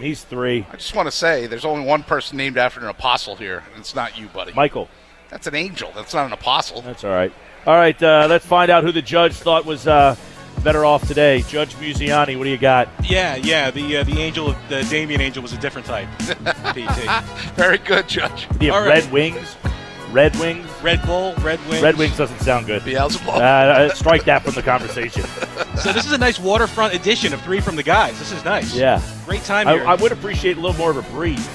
He's 3. I just want to say there's only one person named after an apostle here, and it's not you, buddy. Michael. That's an angel. That's not an apostle. That's all right. All right, let's find out who the judge thought was better off today. Judge Musiani, what do you got? Yeah. The angel, the Damien angel, was a different type. PT. Very good, Judge. Do you have Red Wings? Red Wings? Red Bull, Red Wings. Red Wings doesn't sound good. Beelzebub. Strike that from the conversation. So this is a nice waterfront edition of 3 from the Guys. This is nice. Yeah. Great time here. I would appreciate a little more of a breeze.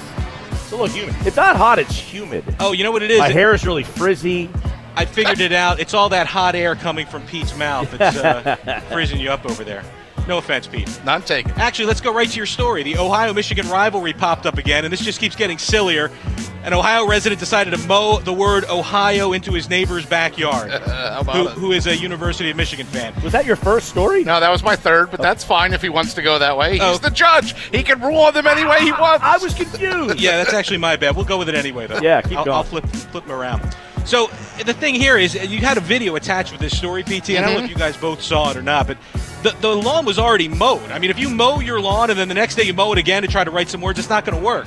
It's a little humid. It's not hot, it's humid. Oh, you know what it is? My hair is really frizzy. I figured it out. It's all that hot air coming from Pete's mouth that's freezing you up over there. No offense, Pete. None taken. Actually, let's go right to your story. The Ohio-Michigan rivalry popped up again, and this just keeps getting sillier. An Ohio resident decided to mow the word Ohio into his neighbor's backyard, who is a University of Michigan fan. Was that your first story? No, that was my third, but that's fine if he wants to go that way. He's the judge. He can rule on them any way he wants. I was confused. Yeah, that's actually my bad. We'll go with it anyway, though. Yeah, keep going. I'll flip him around. So the thing here is you had a video attached with this story, PT, and I don't know if you guys both saw it or not, but the lawn was already mowed. I mean, if you mow your lawn and then the next day you mow it again to try to write some words, it's not going to work.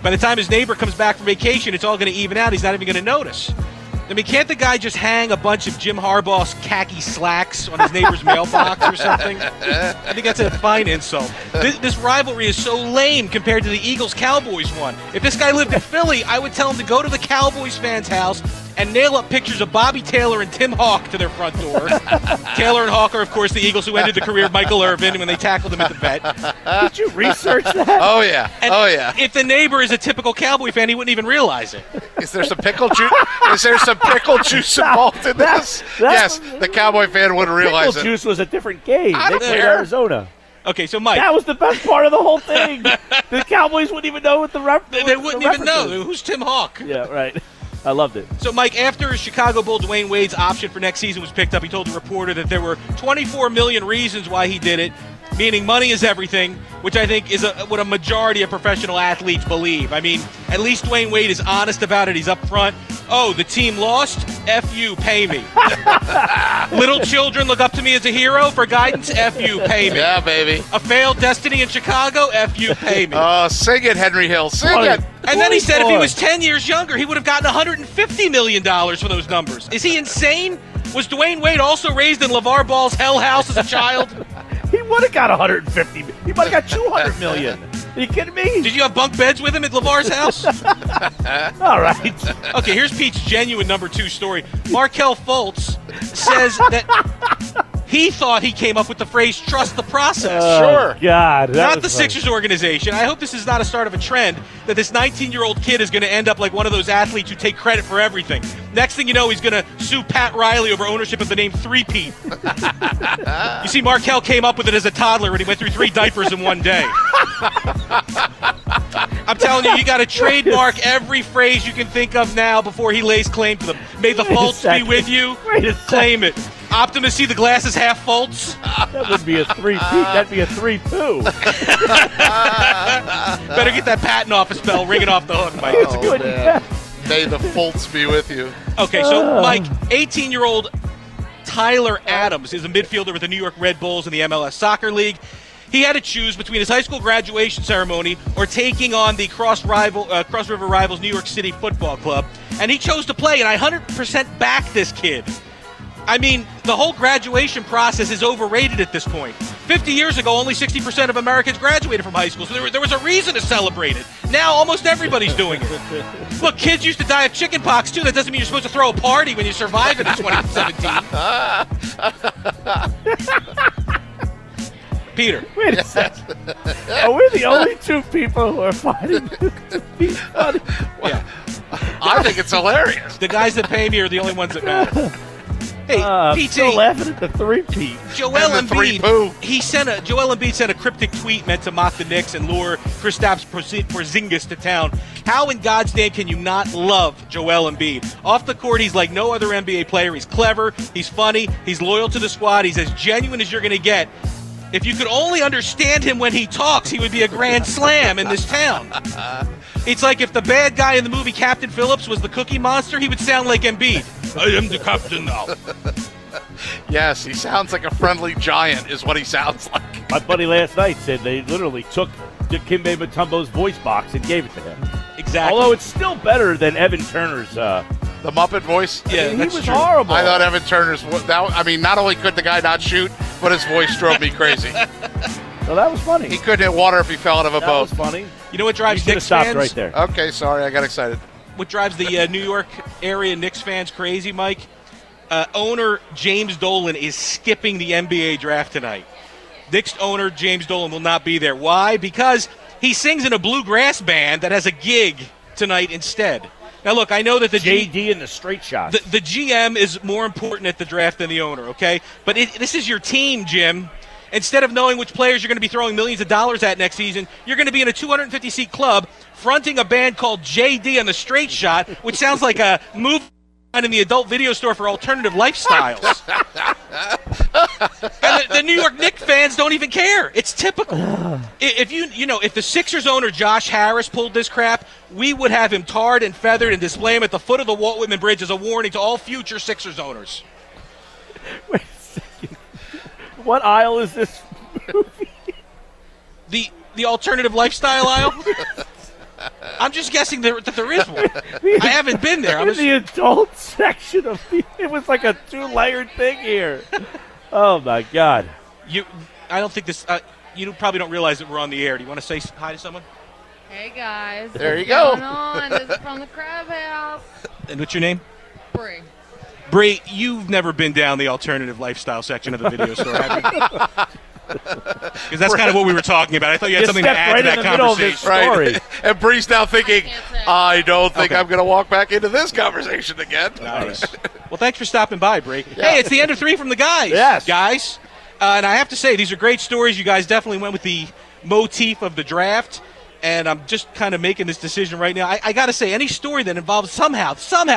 By the time his neighbor comes back from vacation, it's all going to even out. He's not even going to notice. I mean, can't the guy just hang a bunch of Jim Harbaugh's khaki slacks on his neighbor's mailbox or something? I think that's a fine insult. This rivalry is so lame compared to the Eagles-Cowboys one. If this guy lived in Philly, I would tell him to go to the Cowboys fans' house and nail up pictures of Bobby Taylor and Tim Hawk to their front door. Taylor and Hawk are, of course, the Eagles who ended the career of Michael Irvin when they tackled him at the vet. Did you research that? Oh, yeah. And if the neighbor is a typical Cowboy fan, he wouldn't even realize it. Is there some pickle juice? Is there some pickle juice involved in this? Yes, the Cowboy fan wouldn't realize pickle juice was a different game. They played Arizona. Okay, so Mike. That was the best part of the whole thing. The Cowboys wouldn't even know what the reference. They wouldn't even know. Who's Tim Hawk? Yeah, right. I loved it. So, Mike, after Chicago Bull Dwayne Wade's option for next season was picked up, he told the reporter that there were 24 million reasons why he did it, meaning money is everything, which I think is what a majority of professional athletes believe. I mean, at least Dwayne Wade is honest about it. He's up front. Oh, the team lost? F you, pay me. Little children look up to me as a hero for guidance? F you, pay me. Yeah, baby. A failed destiny in Chicago? F you, pay me. Oh, sing it, Henry Hill. Sing it. And then he said if he was 10 years younger, he would have gotten $150 million for those numbers. Is he insane? Was Dwayne Wade also raised in LeVar Ball's hell house as a child? He would have got 150. He might have got 200 million. Are you kidding me? Did you have bunk beds with him at LeVar's house? All right. Okay, here's Pete's genuine number 2 story. Markelle Fultz says that he thought he came up with the phrase "trust the process." Sure. God. Not the Sixers organization. I hope this is not a start of a trend that this 19-year-old kid is going to end up like one of those athletes who take credit for everything. Next thing you know, he's going to sue Pat Riley over ownership of the name 3-Pete. You see, Markelle came up with it as a toddler when he went through 3 diapers in one day. I'm telling you, you got to trademark every phrase you can think of now before he lays claim to them. May the Fultz be with you. Claim it. Optimus, see the glass is half Fultz. That would be a 3-Pete. That'd be a 3-poo. Better get that patent office bell ringing off the hook, Mike. That's a good. May the Fultz be with you. Okay, so Mike, 18-year-old Tyler Adams is a midfielder with the New York Red Bulls in the MLS Soccer League. He had to choose between his high school graduation ceremony or taking on the Cross River Rivals New York City Football Club, and he chose to play, and I 100% back this kid. I mean, the whole graduation process is overrated at this point. 50 years ago, only 60% of Americans graduated from high school, so there was a reason to celebrate it. Now, almost everybody's doing it. Look, kids used to die of chicken pox, too. That doesn't mean you're supposed to throw a party when you survive it in 2017. Peter. Wait a second. Are we the only 2 people who are fighting to be funny? Yeah. I think it's hilarious. The guys that pay me are the only ones that matter. Hey, PT. Still laughing at the 3-Pete. Joel Embiid sent a cryptic tweet meant to mock the Knicks and lure Kristaps Porzingis to town. How in God's name can you not love Joel Embiid? Off the court, he's like no other NBA player. He's clever, he's funny, he's loyal to the squad, he's as genuine as you're going to get. If you could only understand him when he talks, he would be a grand slam in this town. It's like if the bad guy in the movie Captain Phillips was the Cookie Monster, he would sound like Embiid. I am the captain now. Yes, he sounds like a friendly giant is what he sounds like. My buddy last night said they literally took Dikembe Mutombo's voice box and gave it to him. Exactly. Although it's still better than Evan Turner's. The Muppet voice? Yeah, he that's was true. horrible. I thought Evan Turner's. Not only could the guy not shoot, but his voice drove me crazy. So that was funny. He couldn't hit water if he fell out of a That boat. was funny. You know what drives You should have Knicks stopped fans? right there. Okay, sorry, I got excited. What drives the New York area Knicks fans crazy, Mike? Owner James Dolan is skipping the NBA draft tonight. Knicks owner James Dolan will not be there. Why? Because he sings in a bluegrass band that has a gig tonight instead. Now, look, I know that the JD and the straight shots. the GM is more important at the draft than the owner, okay? But this is your team, Jim. Instead of knowing which players you're going to be throwing millions of dollars at next season, you're going to be in a 250-seat club fronting a band called JD on the Straight Shot, which sounds like a movie in the adult video store for alternative lifestyles. And the New York Knicks fans don't even care. It's typical. If the Sixers owner Josh Harris pulled this crap, we would have him tarred and feathered and display him at the foot of the Walt Whitman Bridge as a warning to all future Sixers owners. Wait a second. What aisle is this movie? The alternative lifestyle aisle? I'm just guessing that there is one. I haven't been there. In the adult section of it was like a 2-layered thing here. Oh my God! I don't think this. You probably don't realize that we're on the air. Do you want to say hi to someone? Hey guys, There you what's go. going on? This is from the Crab House. And what's your name? Bree. Bree, you've never been down the alternative lifestyle section of the video store, have you? Because that's kind of what we were talking about. I thought you had something to stepped add right to in that the middle of conversation. this story. And Bree's now thinking, I can't say. I don't think Okay. I'm going to walk back into this conversation again. Nice. Well, thanks for stopping by, Bree. Hey, it's the end of 3 from the guys. Yes. Guys. And I have to say, these are great stories. You guys definitely went with the motif of the draft. And I'm just kind of making this decision right now. I got to say, any story that involves somehow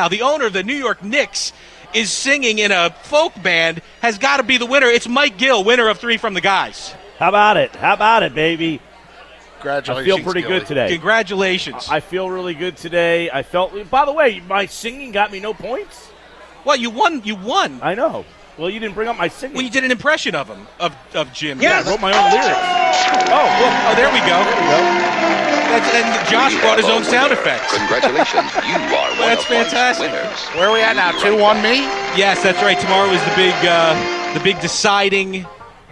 the owner of the New York Knicks is singing in a folk band has got to be the winner. It's Mike Gill, winner of 3 from the guys. How about it? How about it, baby? Congratulations, I feel pretty Gilly. good today. Congratulations. I feel really good today. I felt. By the way, my singing got me no points. Well, you won. You won. I know. Well, you didn't bring up my singing. Well, you did an impression of him, of Jim. Yeah, I wrote my own lyrics. Oh, there we go. There we go. And Josh brought his own sound effects. Congratulations, you are one That's of life's fantastic. winners. Where are we at now? 2-1 me? Yes, that's right. Tomorrow is the big deciding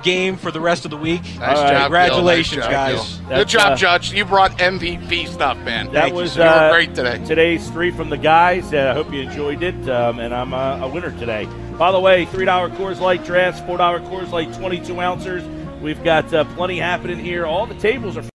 game for the rest of the week. Nice All right. job, Congratulations, Gil. Nice guys. job, Gil. Good That's, job, Judge. You brought MVP stuff, man. That Thank you, was You were great today. Today's 3 from the guys. I hope you enjoyed it, and I'm a winner today. By the way, $3 Coors Light drafts, $4 Coors Light 22 ounces. We've got plenty happening here. All the tables are